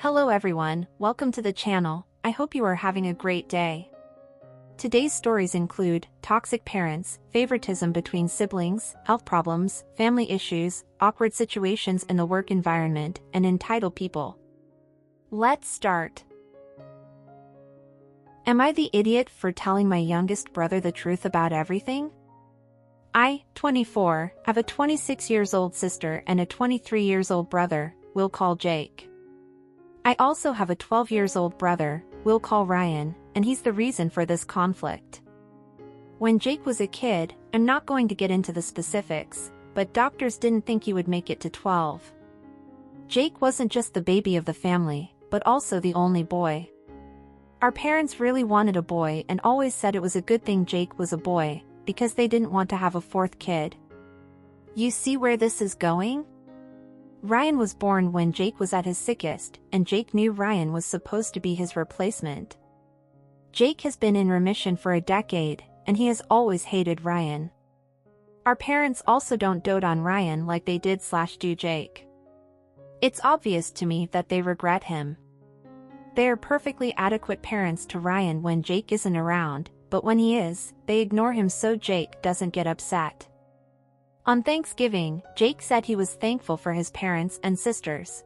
Hello everyone, welcome to the channel. I hope you are having a great day. Today's stories include toxic parents, favoritism between siblings, health problems, family issues, awkward situations in the work environment, and entitled people. Let's start. Am I the idiot for telling my youngest brother the truth about everything? I, 24, have a 26-year-old sister and a 23-year-old brother, we'll call Jake. I also have a 12-year-old brother, we'll call Ryan, and he's the reason for this conflict. When Jake was a kid, I'm not going to get into the specifics, but doctors didn't think he would make it to 12. Jake wasn't just the baby of the family, but also the only boy. Our parents really wanted a boy and always said it was a good thing Jake was a boy, because they didn't want to have a fourth kid. You see where this is going? Ryan was born when Jake was at his sickest, and Jake knew Ryan was supposed to be his replacement. Jake has been in remission for a decade, and he has always hated Ryan. Our parents also don't dote on Ryan like they did/do Jake. It's obvious to me that they regret him. They are perfectly adequate parents to Ryan when Jake isn't around, but when he is, they ignore him so Jake doesn't get upset. On Thanksgiving, Jake said he was thankful for his parents and sisters.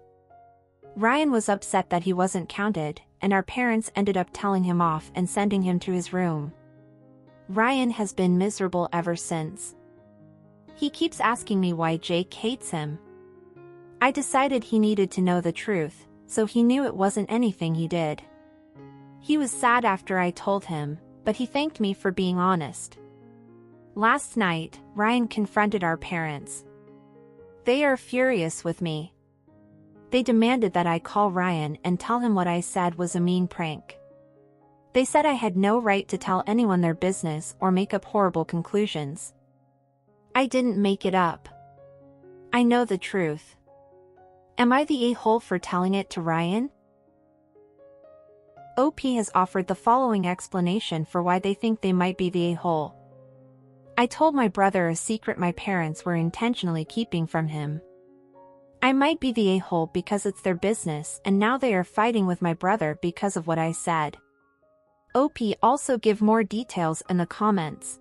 Ryan was upset that he wasn't counted, and our parents ended up telling him off and sending him to his room. Ryan has been miserable ever since. He keeps asking me why Jake hates him. I decided he needed to know the truth, so he knew it wasn't anything he did. He was sad after I told him, but he thanked me for being honest. Last night, Ryan confronted our parents. They are furious with me. They demanded that I call Ryan and tell him what I said was a mean prank. They said I had no right to tell anyone their business or make up horrible conclusions. I didn't make it up. I know the truth. Am I the a-hole for telling it to Ryan? OP has offered the following explanation for why they think they might be the a-hole. I told my brother a secret my parents were intentionally keeping from him. I might be the a-hole because it's their business and now they are fighting with my brother because of what I said. OP also give more details in the comments.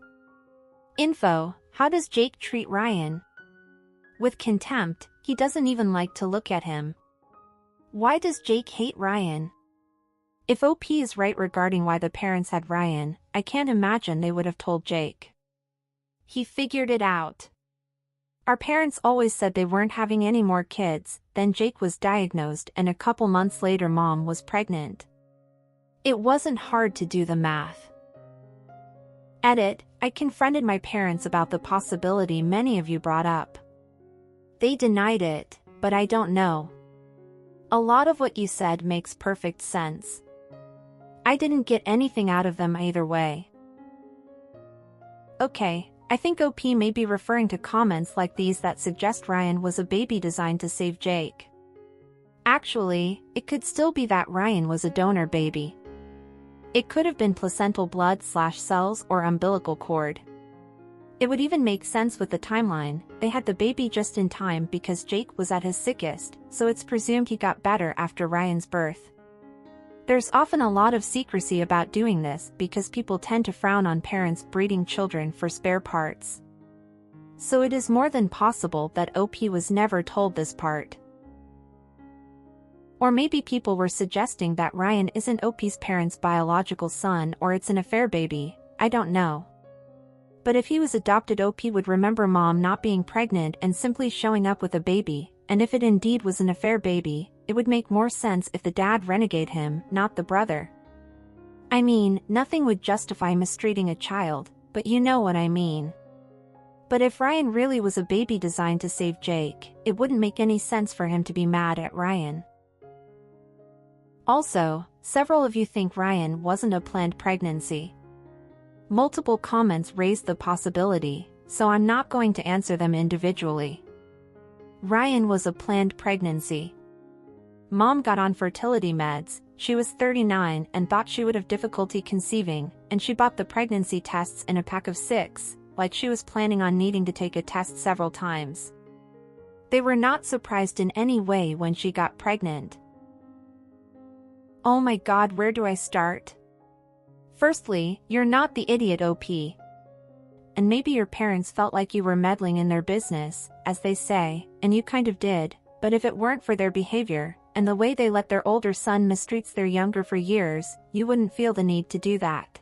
Info: how does Jake treat Ryan? With contempt, he doesn't even like to look at him. Why does Jake hate Ryan? If OP is right regarding why the parents had Ryan, I can't imagine they would have told Jake. He figured it out. Our parents always said they weren't having any more kids, then Jake was diagnosed and a couple months later Mom was pregnant. It wasn't hard to do the math. Edit: I confronted my parents about the possibility many of you brought up. They denied it, but I don't know. A lot of what you said makes perfect sense. I didn't get anything out of them either way. Okay. I think OP may be referring to comments like these that suggest Ryan was a baby designed to save Jake. Actually, it could still be that Ryan was a donor baby. It could have been placental blood/cells or umbilical cord. It would even make sense with the timeline. They had the baby just in time because Jake was at his sickest, so it's presumed he got better after Ryan's birth. There's often a lot of secrecy about doing this because people tend to frown on parents breeding children for spare parts. So it is more than possible that OP was never told this part. Or maybe people were suggesting that Ryan isn't OP's parents' biological son or it's an affair baby, I don't know. But if he was adopted, OP would remember Mom not being pregnant and simply showing up with a baby, and if it indeed was an affair baby, it would make more sense if the dad renegade him, not the brother. I mean, nothing would justify mistreating a child, but you know what I mean. But if Ryan really was a baby designed to save Jake, it wouldn't make any sense for him to be mad at Ryan. Also, several of you think Ryan wasn't a planned pregnancy. Multiple comments raised the possibility, so I'm not going to answer them individually. Ryan was a planned pregnancy. Mom got on fertility meds, she was 39 and thought she would have difficulty conceiving, and she bought the pregnancy tests in a pack of 6, like she was planning on needing to take a test several times. They were not surprised in any way when she got pregnant. Oh my god, where do I start? Firstly, you're not the idiot OP. And maybe your parents felt like you were meddling in their business, as they say, and you kind of did, but if it weren't for their behavior, and the way they let their older son mistreats their younger for years, you wouldn't feel the need to do that.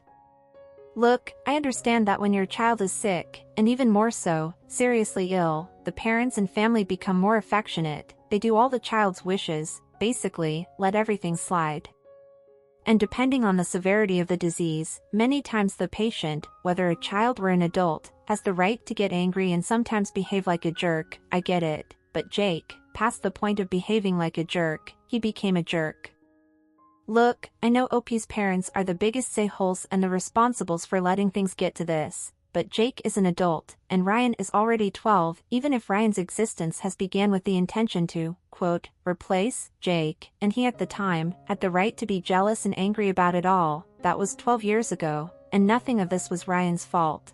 Look, I understand that when your child is sick, and even more so, seriously ill, the parents and family become more affectionate, they do all the child's wishes, basically, let everything slide. And depending on the severity of the disease, many times the patient, whether a child or an adult, has the right to get angry and sometimes behave like a jerk. I get it, but Jake, past the point of behaving like a jerk, he became a jerk. Look, I know OP's parents are the biggest a-holes and the responsibles for letting things get to this, but Jake is an adult, and Ryan is already 12, even if Ryan's existence has began with the intention to, quote, replace Jake, and he at the time, had the right to be jealous and angry about it all. That was 12 years ago, and nothing of this was Ryan's fault.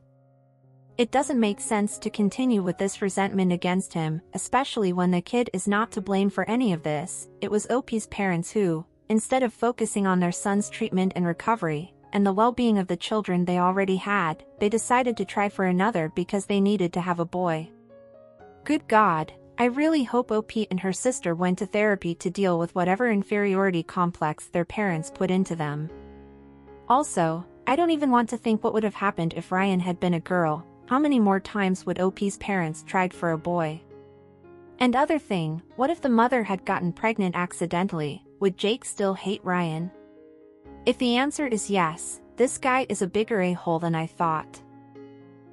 It doesn't make sense to continue with this resentment against him, especially when the kid is not to blame for any of this. It was OP's parents who, instead of focusing on their son's treatment and recovery, and the well-being of the children they already had, they decided to try for another because they needed to have a boy. Good God, I really hope OP and her sister went to therapy to deal with whatever inferiority complex their parents put into them. Also, I don't even want to think what would have happened if Ryan had been a girl. How many more times would OP's parents tried for a boy? And other thing, what if the mother had gotten pregnant accidentally? Would Jake still hate Ryan? If the answer is yes, this guy is a bigger a-hole than I thought.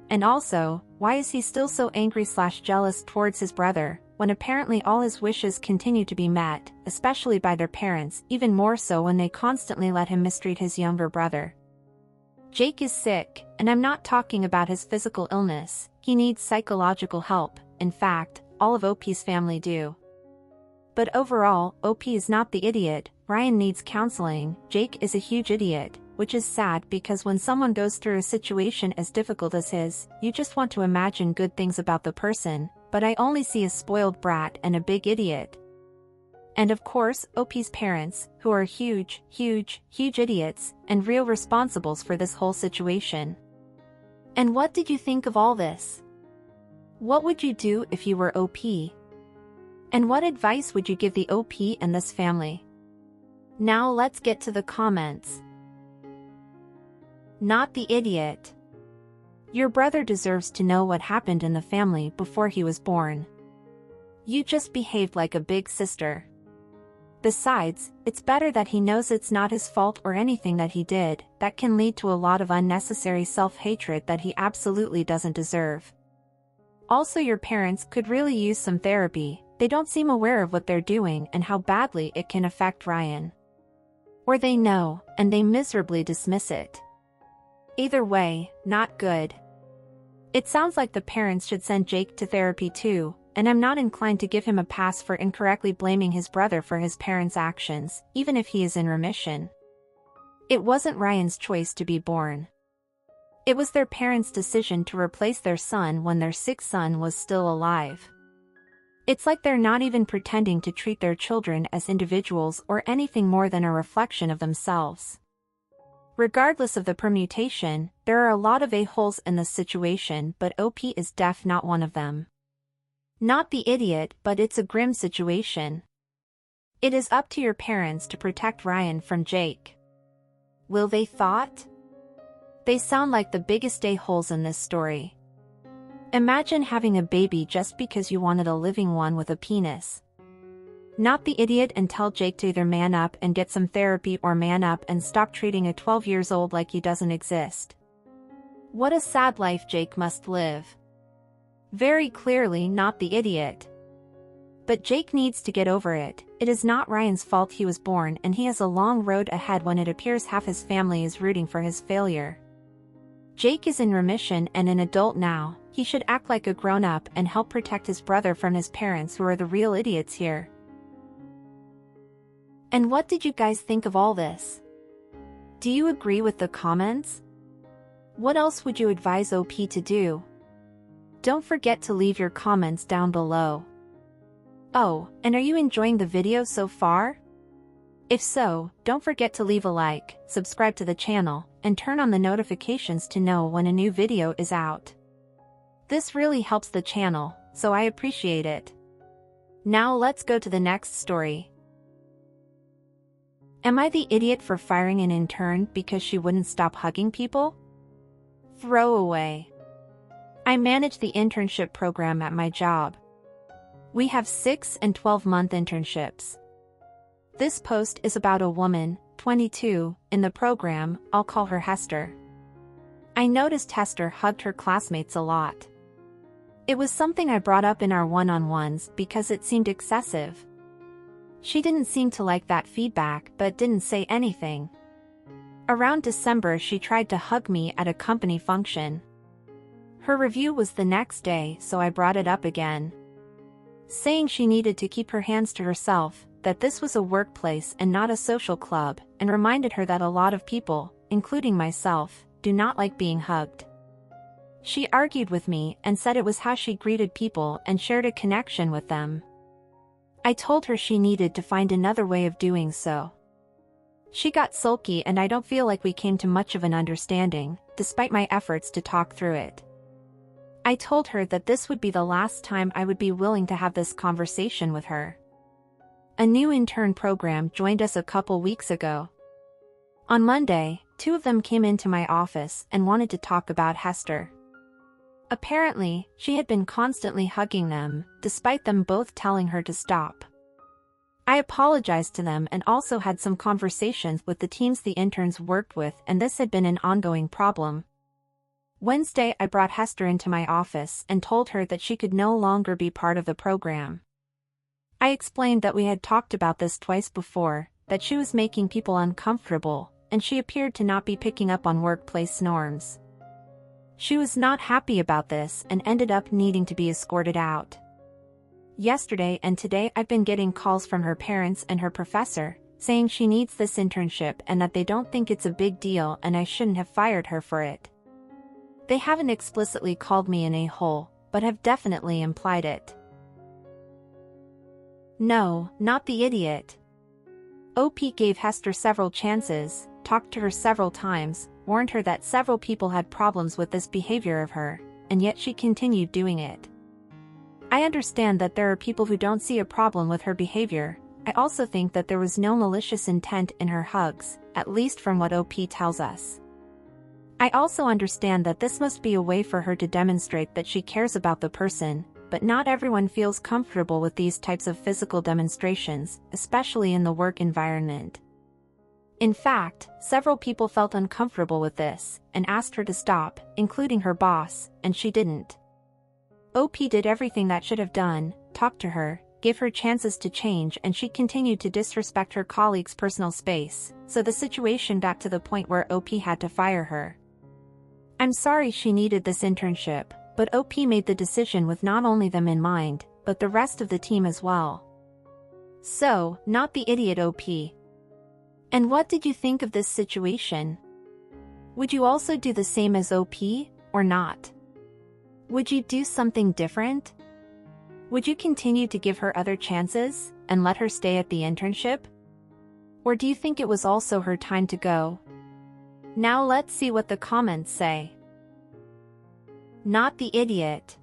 And also, why is he still so angry/jealous towards his brother, when apparently all his wishes continue to be met, especially by their parents, even more so when they constantly let him mistreat his younger brother? Jake is sick, and I'm not talking about his physical illness. He needs psychological help. In fact, all of OP's family do. But overall, OP is not the idiot. Ryan needs counseling. Jake is a huge idiot, which is sad because when someone goes through a situation as difficult as his, you just want to imagine good things about the person, but I only see a spoiled brat and a big idiot. And of course, OP's parents, who are huge idiots, and real responsibles for this whole situation. And what did you think of all this? What would you do if you were OP? And what advice would you give the OP and this family? Now let's get to the comments. Not the idiot. Your brother deserves to know what happened in the family before he was born. You just behaved like a big sister. Besides, it's better that he knows it's not his fault or anything that he did. That can lead to a lot of unnecessary self-hatred that he absolutely doesn't deserve. Also, your parents could really use some therapy. They don't seem aware of what they're doing and how badly it can affect Ryan. Or they know, and they miserably dismiss it. Either way, not good. It sounds like the parents should send Jake to therapy too, and I'm not inclined to give him a pass for incorrectly blaming his brother for his parents' actions, even if he is in remission. It wasn't Ryan's choice to be born. It was their parents' decision to replace their son when their sick son was still alive. It's like they're not even pretending to treat their children as individuals or anything more than a reflection of themselves. Regardless of the permutation, there are a lot of a-holes in this situation, but OP is not one of them. Not the idiot, but it's a grim situation. It is up to your parents to protect Ryan from Jake. Will they thought? They sound like the biggest a-holes in this story. Imagine having a baby just because you wanted a living one with a penis. Not the idiot, and tell Jake to either man up and get some therapy or man up and stop treating a 12-year-old like he doesn't exist. What a sad life Jake must live. Very clearly not the idiot. But Jake needs to get over it. It is not Ryan's fault he was born, and he has a long road ahead when it appears half his family is rooting for his failure. Jake is in remission and an adult now. He should act like a grown-up and help protect his brother from his parents, who are the real idiots here. And what did you guys think of all this? Do you agree with the comments? What else would you advise OP to do? Don't forget to leave your comments down below. Oh, and are you enjoying the video so far? If so, don't forget to leave a like, subscribe to the channel, and turn on the notifications to know when a new video is out. This really helps the channel, so I appreciate it. Now let's go to the next story. Am I the idiot for firing an intern because she wouldn't stop hugging people? Throwaway. I manage the internship program at my job. We have 6 and 12-month internships. This post is about a woman, 22, in the program. I'll call her Hester. I noticed Hester hugged her classmates a lot. It was something I brought up in our one-on-ones because it seemed excessive. She didn't seem to like that feedback but didn't say anything. Around December she tried to hug me at a company function. Her review was the next day, so I brought it up again, saying she needed to keep her hands to herself, that this was a workplace and not a social club, and reminded her that a lot of people, including myself, do not like being hugged. She argued with me and said it was how she greeted people and shared a connection with them. I told her she needed to find another way of doing so. She got sulky and I don't feel like we came to much of an understanding, despite my efforts to talk through it. I told her that this would be the last time I would be willing to have this conversation with her. A new intern program joined us a couple weeks ago. On Monday, 2 of them came into my office and wanted to talk about Hester. Apparently, she had been constantly hugging them, despite them both telling her to stop. I apologized to them and also had some conversations with the teams the interns worked with, and this had been an ongoing problem. Wednesday I brought Hester into my office and told her that she could no longer be part of the program. I explained that we had talked about this twice before, that she was making people uncomfortable, and she appeared to not be picking up on workplace norms. She was not happy about this and ended up needing to be escorted out. Yesterday and today I've been getting calls from her parents and her professor, saying she needs this internship and that they don't think it's a big deal and I shouldn't have fired her for it. They haven't explicitly called me an a-hole, but have definitely implied it. No, not the idiot. OP gave Hester several chances, talked to her several times, warned her that several people had problems with this behavior of her, and yet she continued doing it. I understand that there are people who don't see a problem with her behavior. I also think that there was no malicious intent in her hugs, at least from what OP tells us. I also understand that this must be a way for her to demonstrate that she cares about the person, but not everyone feels comfortable with these types of physical demonstrations, especially in the work environment. In fact, several people felt uncomfortable with this, and asked her to stop, including her boss, and she didn't. OP did everything that should have done, talked to her, gave her chances to change, and she continued to disrespect her colleagues' personal space, so the situation got to the point where OP had to fire her. I'm sorry she needed this internship, but OP made the decision with not only them in mind, but the rest of the team as well. So, not the idiot OP. And what did you think of this situation? Would you also do the same as OP, or not? Would you do something different? Would you continue to give her other chances, and let her stay at the internship? Or do you think it was also her time to go? Now let's see what the comments say. Not the idiot.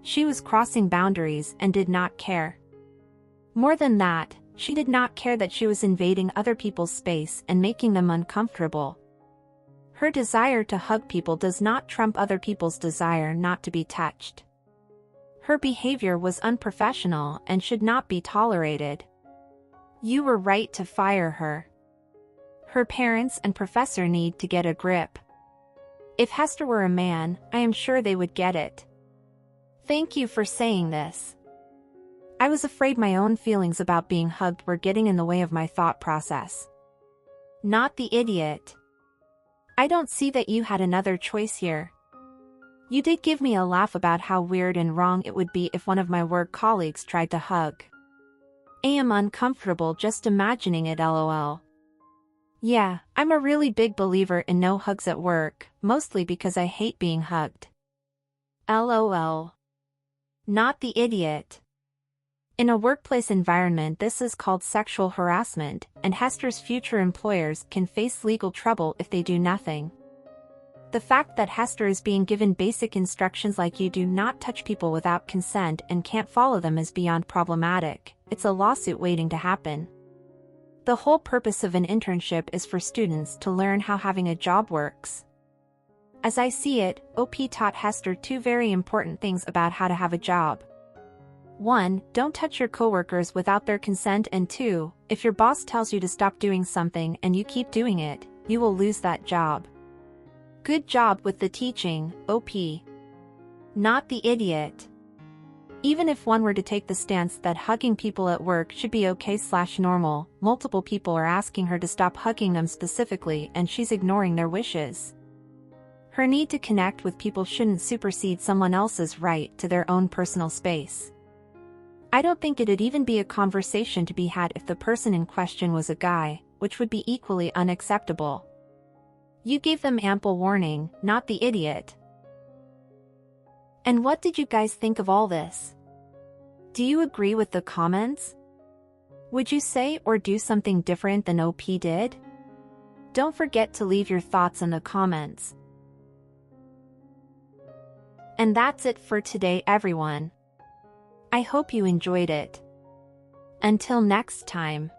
She was crossing boundaries and did not care. More than that, she did not care that she was invading other people's space and making them uncomfortable. Her desire to hug people does not trump other people's desire not to be touched. Her behavior was unprofessional and should not be tolerated. You were right to fire her. Her parents and professor need to get a grip. If Hester were a man, I am sure they would get it. Thank you for saying this. I was afraid my own feelings about being hugged were getting in the way of my thought process. Not the idiot. I don't see that you had another choice here. You did give me a laugh about how weird and wrong it would be if one of my work colleagues tried to hug. I am uncomfortable just imagining it, lol. Yeah, I'm a really big believer in no hugs at work, mostly because I hate being hugged. LOL. Not the idiot. In a workplace environment, this is called sexual harassment, and Hester's future employers can face legal trouble if they do nothing. The fact that Hester is being given basic instructions like you do not touch people without consent and can't follow them is beyond problematic. It's a lawsuit waiting to happen. The whole purpose of an internship is for students to learn how having a job works. As I see it, OP taught Hester two very important things about how to have a job. 1. Don't touch your coworkers without their consent, and 2. If your boss tells you to stop doing something and you keep doing it, you will lose that job. Good job with the teaching, OP. Not the idiot. Even if one were to take the stance that hugging people at work should be okay/normal, multiple people are asking her to stop hugging them specifically, and she's ignoring their wishes. Her need to connect with people shouldn't supersede someone else's right to their own personal space. I don't think it'd even be a conversation to be had if the person in question was a guy, which would be equally unacceptable. You gave them ample warning, not the idiot. And what did you guys think of all this? Do you agree with the comments? Would you say or do something different than OP did? Don't forget to leave your thoughts in the comments. And that's it for today, everyone. I hope you enjoyed it. Until next time.